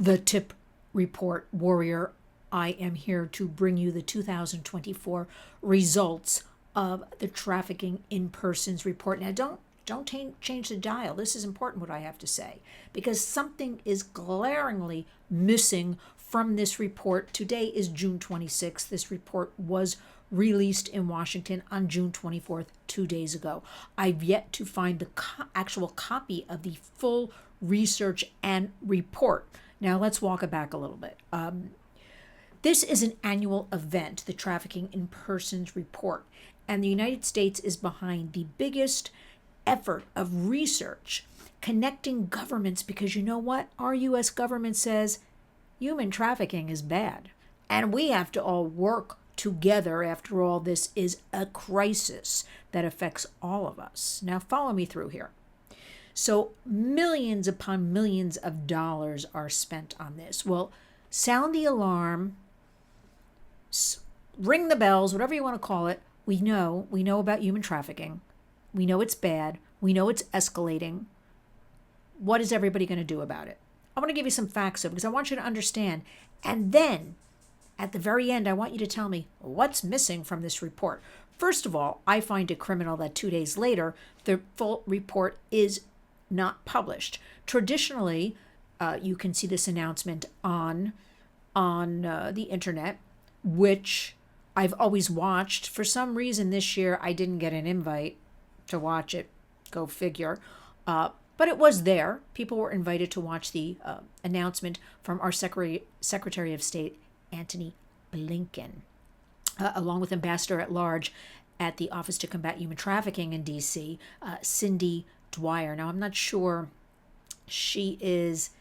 the tip report warrior. I am here to bring you the 2024 results of the Trafficking in Persons report. Now, don't change the dial. This is important what I have to say, because something is glaringly missing from this report. Today is June 26th. This report was released in Washington on June 24th, 2 days ago. I've yet to find the actual copy of the full research and report. Now, let's walk it back a little bit. This is an annual event, the Trafficking in Persons report, and the United States is behind the biggest effort of research connecting governments, because you know what? Our U.S. government says human trafficking is bad, and we have to all work together. After all, this is a crisis that affects all of us. Now, follow me through here. So millions upon millions of dollars are spent on this. Well, sound the alarm, ring the bells, whatever you want to call it. We know about human trafficking. We know it's bad. We know it's escalating. What is everybody going to do about it? I want to give you some facts, though, because I want you to understand. And then, at the very end, I want you to tell me what's missing from this report. First of all, I find it criminal that 2 days later, the full report is not published. Traditionally, you can see this announcement on the internet, which I've always watched. For some reason this year, I didn't get an invite to watch it. Go figure. But it was there. People were invited to watch the announcement from our Secretary of State, Antony Blinken, along with Ambassador at Large at the Office to Combat Human Trafficking in D.C., Cindy Dyer. Now, I'm not sure she is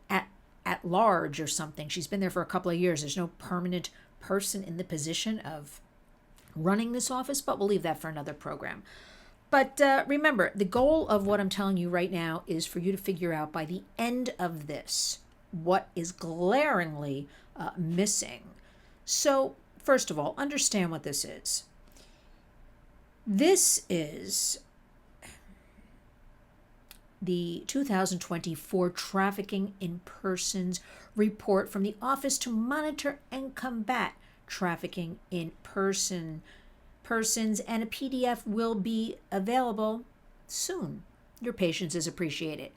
at large or something. She's been there for a couple of years. There's no permanent person in the position of running this office, but we'll leave that for another program. But remember, the goal of what I'm telling you right now is for you to figure out by the end of this what is glaringly missing. So, first of all, understand what this is. This is the 2024 Trafficking in Persons report from the Office to Monitor and Combat Trafficking in Persons, and a PDF will be available soon. Your patience is appreciated.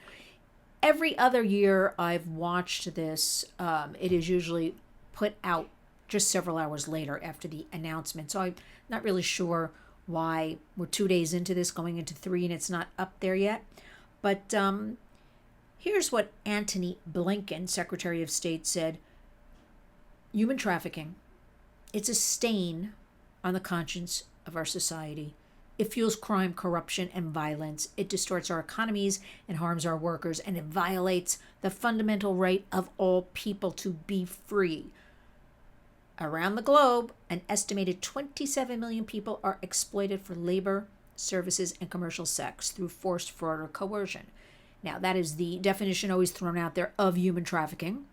Every other year I've watched this, it is usually put out just several hours later after the announcement. So I'm not really sure why we're 2 days into this, going into 3, and it's not up there yet. But here's what Antony Blinken, Secretary of State, said. Human trafficking, it's a stain on the conscience of our society. It fuels crime, corruption, and violence. It distorts our economies and harms our workers, and it violates the fundamental right of all people to be free. Around the globe, an estimated 27 million people are exploited for labor, services, and commercial sex through forced fraud or coercion. Now, that is the definition always thrown out there of human trafficking.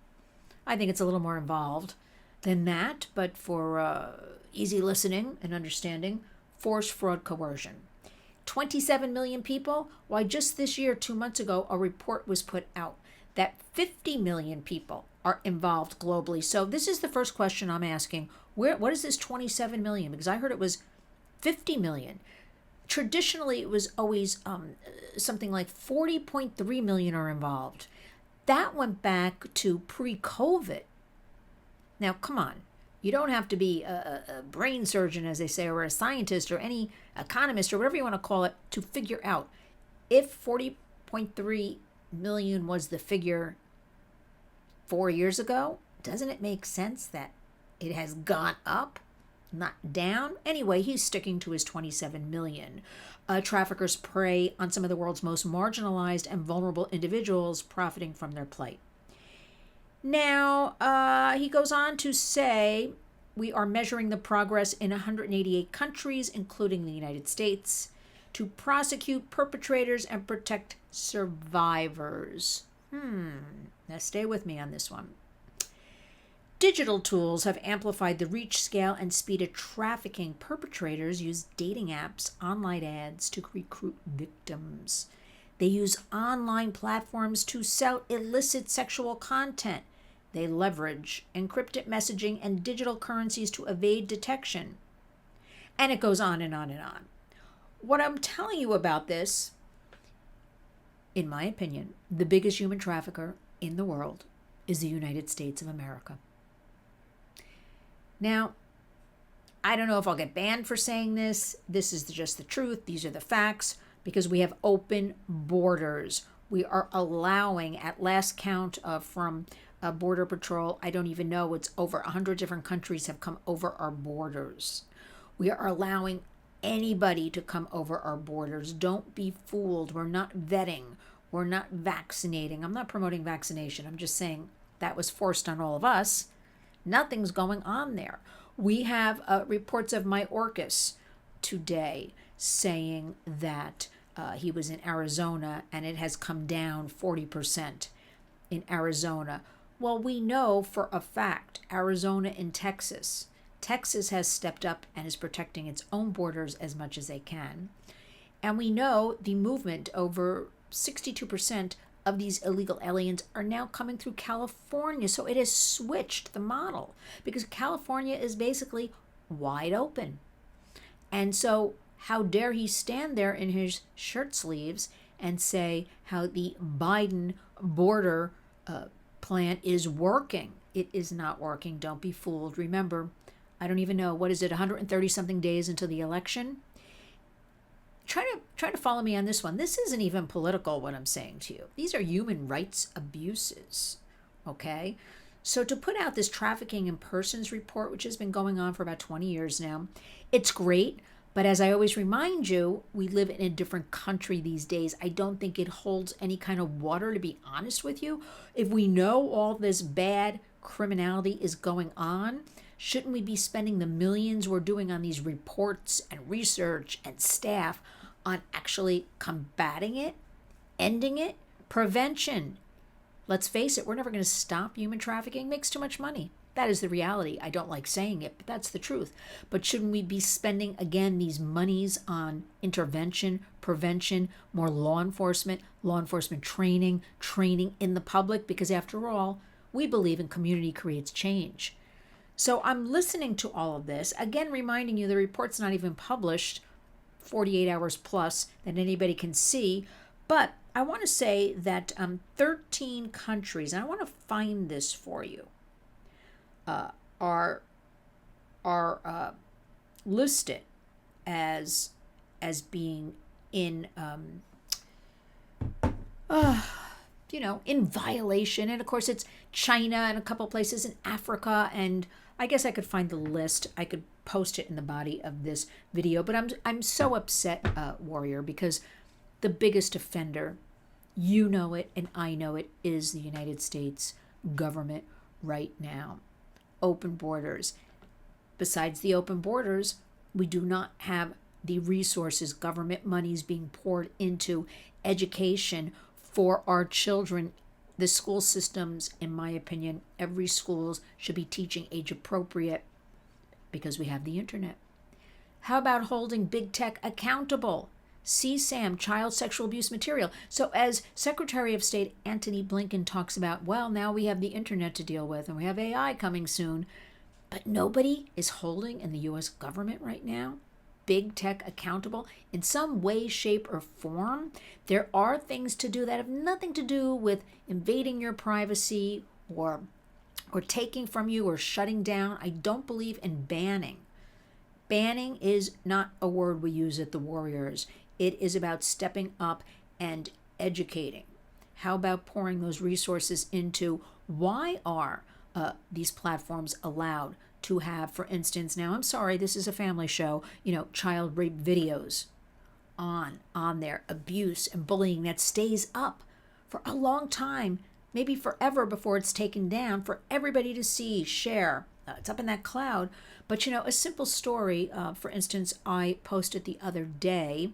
I think it's a little more involved than that, but for easy listening and understanding, forced fraud, coercion. 27 million people? Why, just this year, 2 months ago, a report was put out that 50 million people are involved globally. So this is the first question I'm asking. What is this 27 million? Because I heard it was 50 million. Traditionally, it was always something like 40.3 million are involved. That went back to pre-COVID. Now, come on. You don't have to be a brain surgeon, as they say, or a scientist or any economist or whatever you want to call it to figure out if 40.3 million was the figure 4 years ago. Doesn't it make sense that it has gone up, not down? Anyway, he's sticking to his 27 million. Traffickers prey on some of the world's most marginalized and vulnerable individuals, profiting from their plight. Now, he goes on to say, we are measuring the progress in 188 countries, including the United States, to prosecute perpetrators and protect survivors. Now stay with me on this one. Digital tools have amplified the reach, scale, and speed of trafficking. Perpetrators use dating apps, online ads to recruit victims. They use online platforms to sell illicit sexual content. They leverage encrypted messaging and digital currencies to evade detection. And it goes on and on and on. What I'm telling you about this, in my opinion, the biggest human trafficker in the world is the United States of America. Now, I don't know if I'll get banned for saying this. This is just the truth. These are the facts, because we have open borders. We are allowing, at last count from Border Patrol, I don't even know, it's over 100 different countries have come over our borders. We are allowing anybody to come over our borders. Don't be fooled. We're not vetting. We're not vaccinating. I'm not promoting vaccination. I'm just saying that was forced on all of us. Nothing's going on there. We have reports of Mayorkas today saying that he was in Arizona and it has come down 40% in Arizona. Well, we know for a fact, Arizona and Texas has stepped up and is protecting its own borders as much as they can. And we know the movement, over 62% of these illegal aliens are now coming through California. So it has switched the model, because California is basically wide open. And so how dare he stand there in his shirt sleeves and say how the Biden border plan is working? It is not working. Don't be fooled. Remember, I don't even know, what is it, 130 something days until the election? Try to follow me on this one. This isn't even political, what I'm saying to you. These are human rights abuses, okay? So to put out this trafficking in persons report, which has been going on for about 20 years now, it's great. But as I always remind you, we live in a different country these days. I don't think it holds any kind of water, to be honest with you. If we know all this bad criminality is going on, shouldn't we be spending the millions we're doing on these reports and research and staff on actually combating it, ending it, prevention? Let's face it, we're never going to stop human trafficking. It makes too much money. That is the reality. I don't like saying it, but that's the truth. But shouldn't we be spending, again, these monies on intervention, prevention, more law enforcement training in the public? Because after all, we believe in community creates change. So I'm listening to all of this, again, reminding you the report's not even published 48 hours plus that anybody can see. But I want to say that 13 countries, and I want to find this for you, are listed as being in in violation. And of course, it's China and a couple places in Africa, and I guess I could find the list. I could post it in the body of this video. But I'm so upset, Warrior, because the biggest offender, you know it and I know it, is the United States government right now. Open borders. Besides the open borders, we do not have the resources, government monies being poured into education for our children. The school systems, in my opinion, every school should be teaching age appropriate, because we have the internet. How about holding big tech accountable? CSAM, child sexual abuse material. So as Secretary of State Antony Blinken talks about, well, now we have the internet to deal with and we have AI coming soon, but nobody is holding in the U.S. government right now big tech accountable in some way, shape, or form. There are things to do that have nothing to do with invading your privacy or taking from you or shutting down. I don't believe in banning. Banning is not a word we use at the Warriors. It is about stepping up and educating. How about pouring those resources into why are these platforms allowed to have, for instance, now I'm sorry, this is a family show, child rape videos on there, abuse and bullying that stays up for a long time, maybe forever before it's taken down for everybody to see, share. It's up in that cloud. But, a simple story, for instance, I posted the other day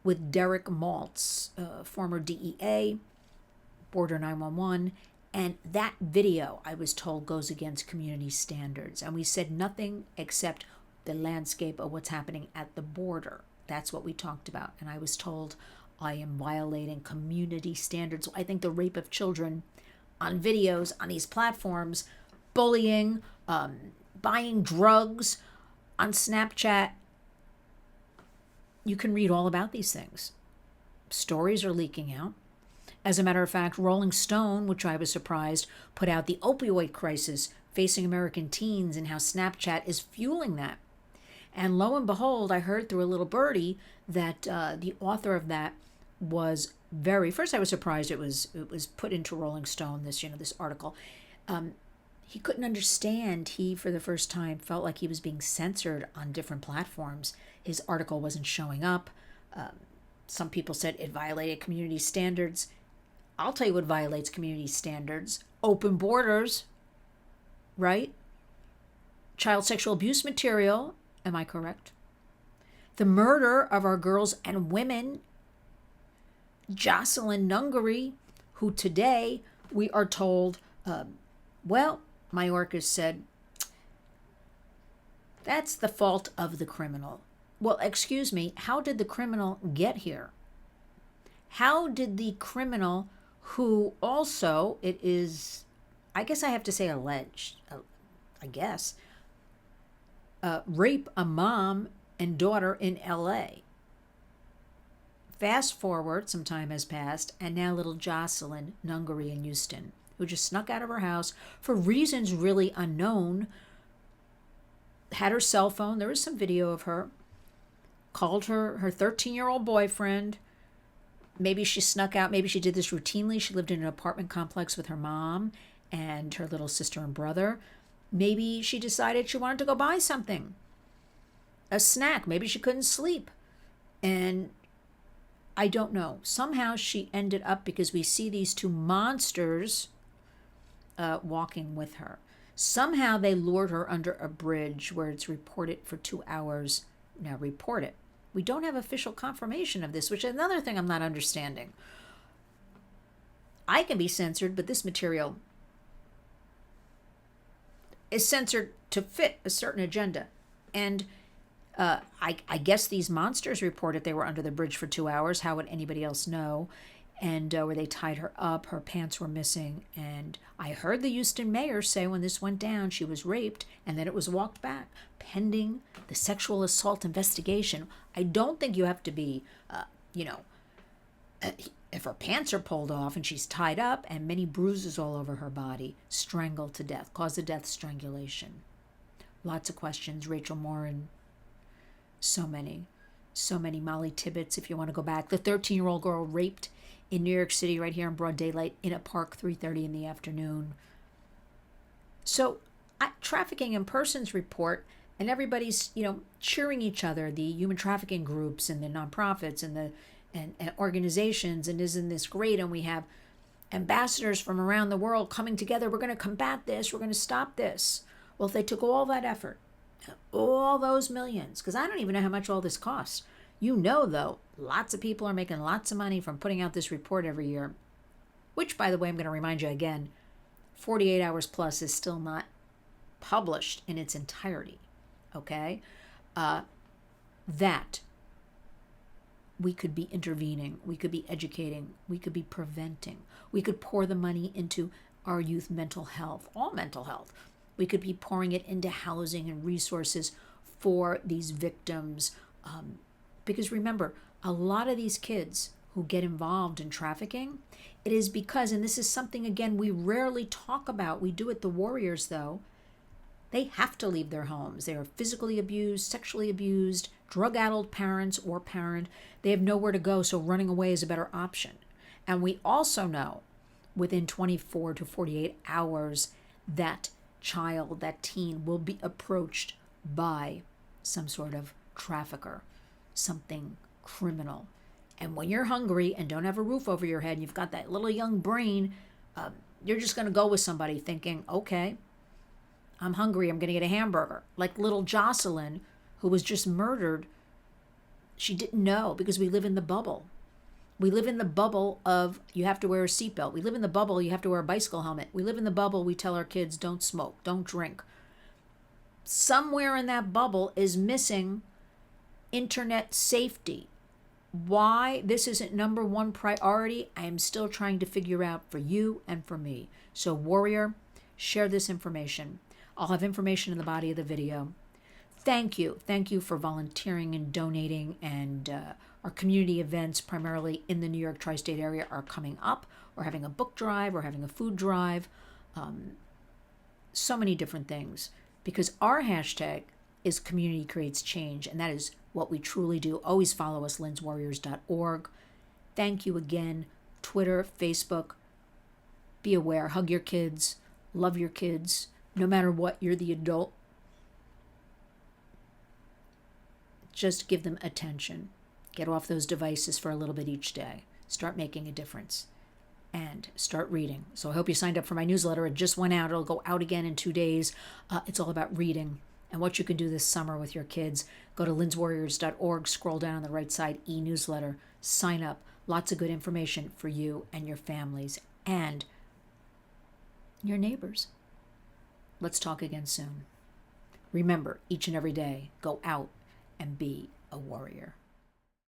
with Derek Maltz, former DEA, Border 911, and that video, I was told, goes against community standards. And we said nothing except the landscape of what's happening at the border. That's what we talked about. And I was told I am violating community standards. I think the rape of children on videos on these platforms, bullying, buying drugs on Snapchat. You can read all about these things. Stories are leaking out. As a matter of fact, Rolling Stone, which I was surprised, put out the opioid crisis facing American teens and how Snapchat is fueling that. And lo and behold, I heard through a little birdie that the author of that was first I was surprised it was put into Rolling Stone, this article. He couldn't understand. He, for the first time, felt like he was being censored on different platforms. His article wasn't showing up. Some people said it violated community standards. I'll tell you what violates community standards. Open borders, right? Child sexual abuse material, am I correct? The murder of our girls and women. Jocelyn Nungary, who today we are told, Mayorkas said, that's the fault of the criminal. Well, excuse me, how did the criminal get here? How did the criminal, who also, it is, I guess I have to say alleged, rape a mom and daughter in L.A.? Fast forward, some time has passed, and now little Jocelyn Nungary in Houston, who just snuck out of her house for reasons really unknown, had her cell phone, there was some video of her, called her 13-year-old boyfriend. Maybe she snuck out, maybe she did this routinely. She lived in an apartment complex with her mom and her little sister and brother. Maybe she decided she wanted to go buy something, a snack. Maybe she couldn't sleep. And I don't know. Somehow she ended up, because we see these two monsters walking with her. Somehow they lured her under a bridge where it's reported for 2 hours. Now report it. We don't have official confirmation of this, which is another thing I'm not understanding. I can be censored, but this material is censored to fit a certain agenda. And I guess these monsters reported they were under the bridge for 2 hours. How would anybody else know? And where they tied her up, her pants were missing. And I heard the Houston mayor say when this went down, she was raped and then it was walked back, pending the sexual assault investigation. I don't think you have to be, if her pants are pulled off and she's tied up and many bruises all over her body, strangled to death, cause of death strangulation. Lots of questions. Rachel Morin. So many. Molly Tibbetts, if you want to go back. The 13-year-old girl raped in New York City right here in broad daylight in a park, 3:30 in the afternoon. So Trafficking in Persons report, and everybody's, cheering each other, the human trafficking groups and the nonprofits and the and organizations, and isn't this great? And we have ambassadors from around the world coming together. We're going to combat this. We're going to stop this. Well, if they took all that effort, all those millions, because I don't even know how much all this costs. Though, lots of people are making lots of money from putting out this report every year, which, by the way, I'm going to remind you again, 48 Hours Plus is still not published in its entirety, okay? That we could be intervening, we could be educating, we could be preventing, we could pour the money into our youth mental health, all mental health. We could be pouring it into housing and resources for these victims. Because remember, a lot of these kids who get involved in trafficking, it is because, and this is something, again, we rarely talk about. We do it, the warriors, though. They have to leave their homes. They are physically abused, sexually abused, drug-addled parents or parent. They have nowhere to go, so running away is a better option. And we also know within 24 to 48 hours that child, that teen, will be approached by some sort of trafficker, something criminal. And when you're hungry and don't have a roof over your head and you've got that little young brain, you're just going to go with somebody thinking, okay, I'm hungry, I'm going to get a hamburger. Like little Jocelyn, who was just murdered, she didn't know, because we live in the bubble. We live in the bubble of you have to wear a seatbelt. We live in the bubble you have to wear a bicycle helmet. We live in the bubble we tell our kids don't smoke, don't drink. Somewhere in that bubble is missing internet safety. why this isn't number one priority, I am still trying to figure out for you and for me. So warrior, share this information. I'll have information in the body of the video. Thank you. Thank you for volunteering and donating, and our community events, primarily in the New York tri-state area, are coming up. We're having a book drive, we're having a food drive, so many different things, because our hashtag is community creates change, and that is what we truly do. Always follow us, linswarriors.org. Thank you again. Twitter, Facebook, be aware, hug your kids, love your kids, no matter what, you're the adult. Just give them attention. Get off those devices for a little bit each day. Start making a difference. And start reading. So I hope you signed up for my newsletter. It just went out. It'll go out again in 2 days. It's all about reading and what you can do this summer with your kids. Go to linswarriors.org, scroll down on the right side, e-newsletter, sign up. Lots of good information for you and your families and your neighbors. Let's talk again soon. Remember, each and every day, go out and be a warrior.